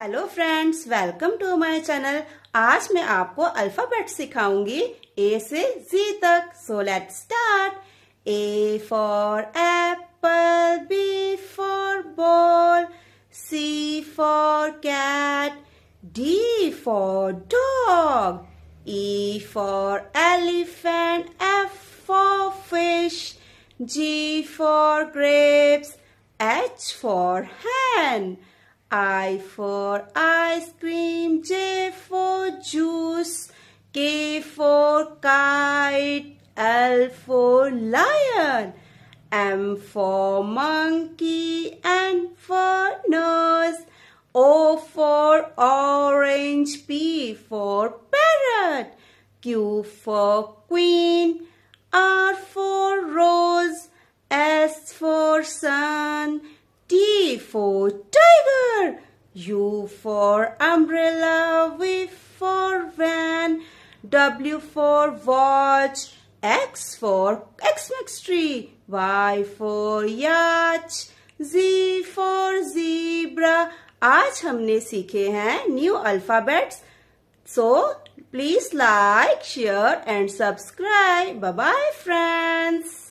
Hello friends, welcome to my channel. आज मैं आपको अल्फाबेट सिखाऊंगी ए से जी तक। So let's start. A for apple, B for ball, C for cat, D for dog, E for elephant, F for fish, G for grapes, H for hen, I for ice cream, J for juice, K for kite, L for lion, M for monkey, N for nose, O for orange, P for parrot, Q for queen, R for rose, S for sun, T for tiger, U for umbrella, V for van, W for watch, X for Xmas tree, Y for yacht, Z for zebra। आज हमने सीखे हैं new alphabets. So please like, share and subscribe. Bye bye friends.